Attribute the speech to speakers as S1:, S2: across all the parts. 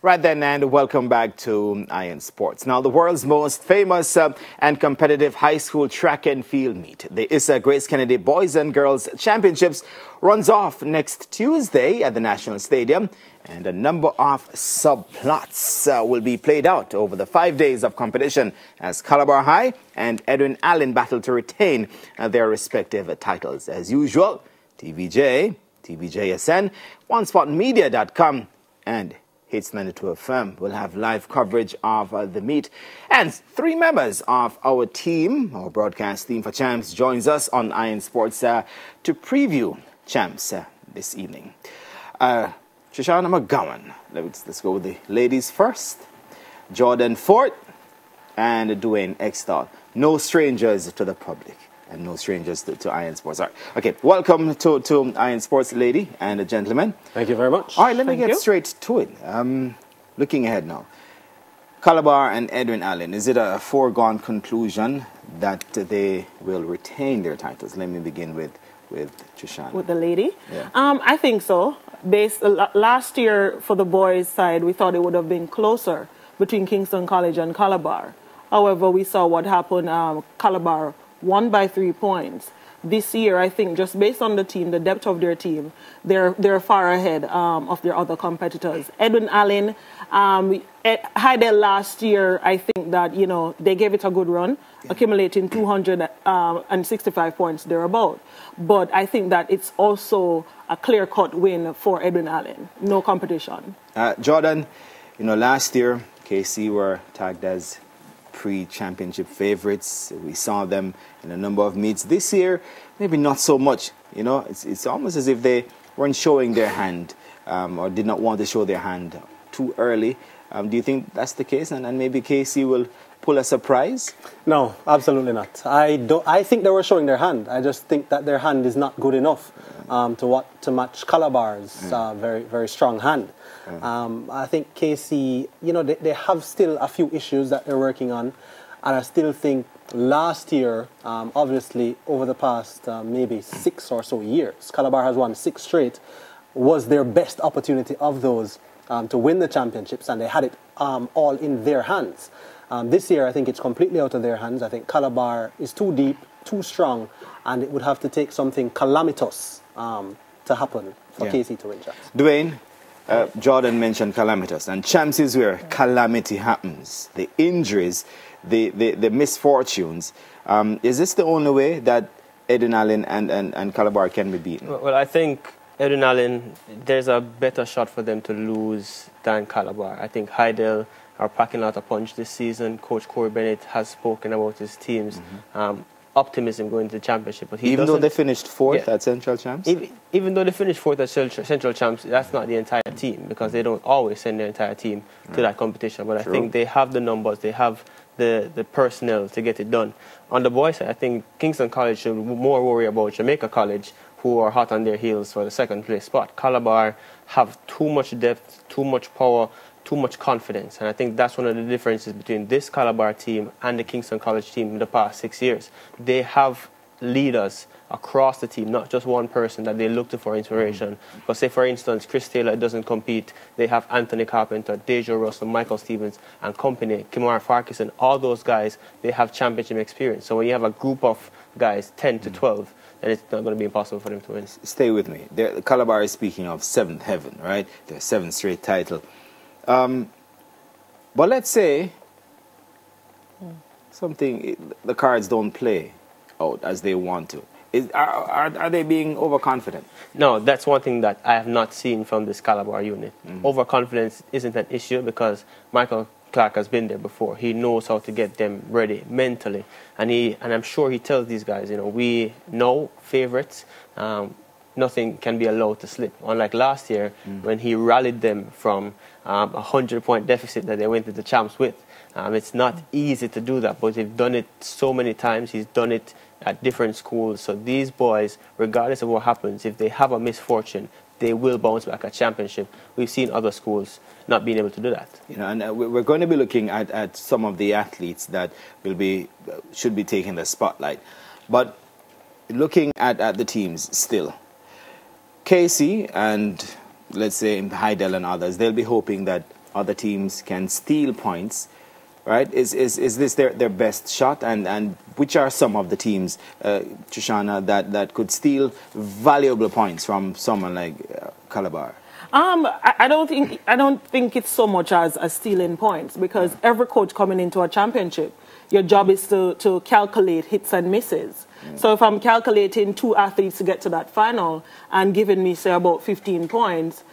S1: Right then, and welcome back to Eye On Sports. Now, the world's most famous and competitive high school track and field meet, the Issa Grace Kennedy Boys and Girls Championships, runs off next Tuesday at the National Stadium, and a number of subplots will be played out over the 5 days of competition as Calabar High and Edwin Allen battle to retain their respective titles. As usual, TVJ, TVJSN, OneSpotMedia.com, and Hits 92 FM will have live coverage of the meet. And three members of our team, our broadcast team for Champs, joins us on Eye On Sports to preview Champs this evening. Shoshana McGowan, let's go with the ladies first. Jordan Fort and Dwayne Extall. No strangers to the public and no strangers to Eye On Sports. All right. Okay, welcome to Eye On Sports, lady and gentlemen.
S2: Thank you very much.
S1: All right, let me get straight to it. Looking ahead now. Calabar and Edwin Allen, is it a foregone conclusion that they will retain their titles? Let me begin with Shoshana.
S3: With the lady?
S1: Yeah.
S3: I think so. Last year, for the boys' side, we thought it would have been closer between Kingston College and Calabar. However, we saw what happened. Calabar won by 3 points. This year, I think, just based on the team, the depth of their team, they're far ahead of their other competitors. Edwin Allen, Heidel last year, I think that, they gave it a good run, accumulating 265 points thereabout. But I think that it's also a clear-cut win for Edwin Allen. No competition.
S1: Jordan, last year, KC were tagged as pre-championship favorites. We saw them in a number of meets. This year, maybe not so much. It's almost as if they weren't showing their hand or did not want to show their hand too early. Do you think that's the case, and maybe KC will pull a surprise?
S2: No, absolutely not. I think they were showing their hand. I just think that their hand is not good enough to match Calabar's very, very strong hand. I think KC, they have still a few issues that they're working on, and I still think last year, obviously over the past maybe 6 or so years, Calabar has won 6 straight, was their best opportunity of those to win the championships, and they had it all in their hands. This year, I think it's completely out of their hands. I think Calabar is too deep, too strong, and it would have to take something calamitous to happen for KC to win champs.
S1: Dwayne, Jordan mentioned calamitous, and champs is where calamity happens. The injuries, the misfortunes. Is this the only way that Edwin Allen and Calabar can be beaten?
S4: Well, I think Edwin Allen, there's a better shot for them to lose than Calabar. I think Heidel are packing out a punch this season. Coach Corey Bennett has spoken about his team's optimism going to the championship. But
S1: even though they finished 4th at Central Champs?
S4: Even though they finished 4th at Central Champs, that's not the entire team, because they don't always send their entire team to that competition. But I think they have the numbers, they have the personnel to get it done. On the boys' side, I think Kingston College should more worry about Jamaica College, who are hot on their heels for the 2nd place spot. Calabar have too much depth, too much power, too much confidence, and I think that's one of the differences between this Calabar team and the Kingston College team in the past 6 years. They have leaders across the team, not just one person that they look to for inspiration. But say, for instance, Chris Taylor doesn't compete. They have Anthony Carpenter, Deja Russell, Michael Stevens, and company, Kimara Farquharson. All those guys, they have championship experience. So when you have a group of guys, 10 to 12, then it's not going to be impossible for them to win.
S1: Stay with me. Calabar is speaking of 7th heaven, right? Their 7th straight title. But let's say the cards don't play out as they want to. Are they being overconfident?
S4: No, that's one thing that I have not seen from this Calabar unit. Overconfidence isn't an issue because Michael Clark has been there before. He knows how to get them ready mentally, and I'm sure he tells these guys, we know favorites. Nothing can be allowed to slip. Unlike last year, when he rallied them from a 100-point deficit that they went to the champs with. It's not easy to do that, but they've done it so many times. He's done it at different schools. So these boys, regardless of what happens, if they have a misfortune, they will bounce back at championship. We've seen other schools not being able to do that.
S1: And we're going to be looking at some of the athletes that should be taking the spotlight. But looking at the teams still, KC and let's say Heidel and others, they'll be hoping that other teams can steal points, right? Is this their best shot? And which are some of the teams, Trishana, that could steal valuable points from someone like Calabar?
S3: I don't think it's so much as stealing points, because every coach coming into a championship, your job is to calculate hits and misses. So if I'm calculating 2 athletes to get to that final and giving me, say, about 15 points,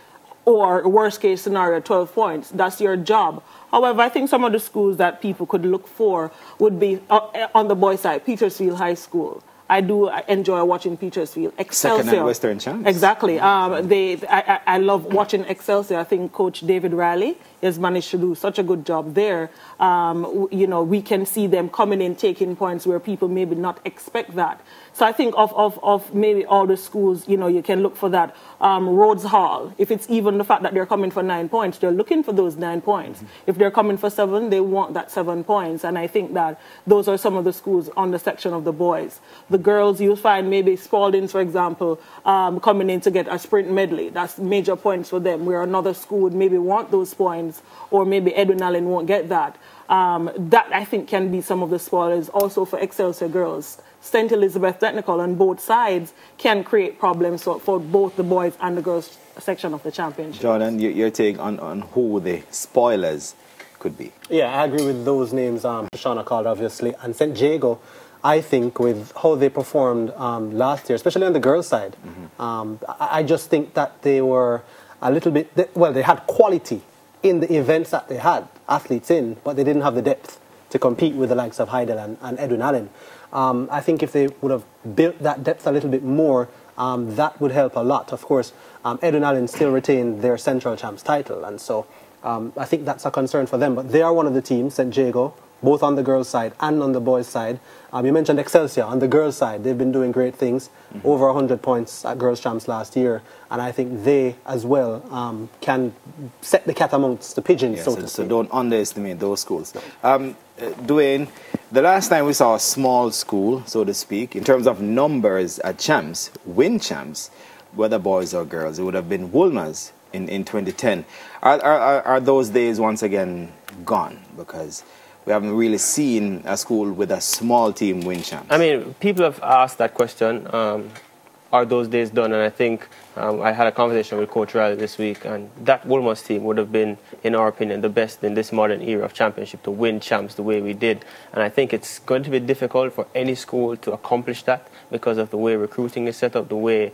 S3: or worst case scenario, 12 points, that's your job. However, I think some of the schools that people could look for would be on the boys' side, Petersfield High School. I do enjoy watching Petersfield. Excelsior.
S1: Second and Western Chance.
S3: Exactly. I love watching Excelsior. I think Coach David Riley has managed to do such a good job there. You know, we can see them coming in, taking points where people maybe not expect that. So I think of maybe all the schools, you know, you can look for that. Rhodes Hall, if it's even the fact that they're coming for 9 points, they're looking for those 9 points. If they're coming for 7, they want that 7 points. And I think that those are some of the schools on the section of the boys. The girls, you'll find maybe Spalding's, for example, coming in to get a sprint medley. That's major points for them, where another school would maybe want those points, or maybe Edwin Allen won't get that. That, I think, can be some of the spoilers. Also for Excelsior girls, St. Elizabeth Technical on both sides can create problems for both the boys and the girls section of the championship.
S1: Jordan, your take on who the spoilers could be?
S2: Yeah, I agree with those names Shawna called, obviously. And St. Jago, I think, with how they performed last year, especially on the girls' side, I just think that they were a little bit, well, they had quality in the events that they had athletes in, but they didn't have the depth to compete with the likes of Heidel and Edwin Allen. I think if they would have built that depth a little bit more, that would help a lot. Of course, Edwin Allen still retained their Central Champs title, and so I think that's a concern for them. But they are one of the teams, St. Jago, both on the girls' side and on the boys' side. You mentioned Excelsior. On the girls' side, they've been doing great things, over 100 points at Girls' Champs last year, and I think they, as well, can set the cat amongst the pigeons,
S1: Yes,
S2: so to
S1: so
S2: speak.
S1: don't underestimate those schools. Dwayne, the last time we saw a small school, so to speak, in terms of numbers at champs, win champs, whether boys or girls, it would have been Woolmer's in 2010. Are those days once again gone? Because we haven't really seen a school with a small team win champs.
S4: I mean, people have asked that question, are those days done? And I think I had a conversation with Coach Riley this week, and that Woolmer's team would have been, in our opinion, the best in this modern era of championship to win champs the way we did. And I think it's going to be difficult for any school to accomplish that because of the way recruiting is set up, the way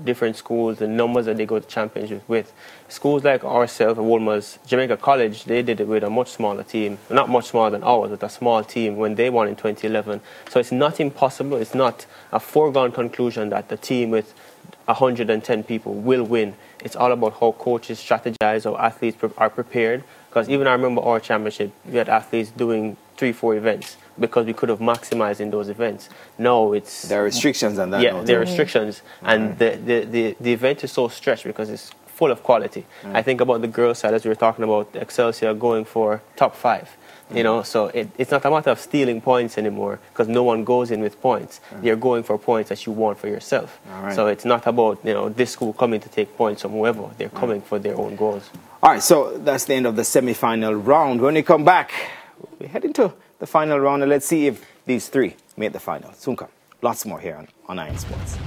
S4: different schools, the numbers that they go to championships with. Schools like ourselves, Woolmer's, Jamaica College, they did it with a much smaller team, not much smaller than ours, but a small team when they won in 2011. So it's not impossible, it's not a foregone conclusion that the team with 110 people will win. It's all about how coaches strategize, how athletes are prepared. Because even I remember our championship, we had athletes doing 3-4 events because we could have maximized in those events. No, it's...
S1: There are restrictions on that.
S4: Yeah, there are restrictions. And the event is so stretched because it's full of quality. I think about the girls' side, as we were talking about, Excelsior going for top 5. You know, so it's not a matter of stealing points anymore because no one goes in with points. You're going for points that you want for yourself. So it's not about, you know, this school coming to take points from whoever. They're coming for their own goals.
S1: All right, so that's the end of the semi-final round. When we come back, we head into the final round, and let's see if these three make the final. Soon come. Lots more here on Eye On Sports.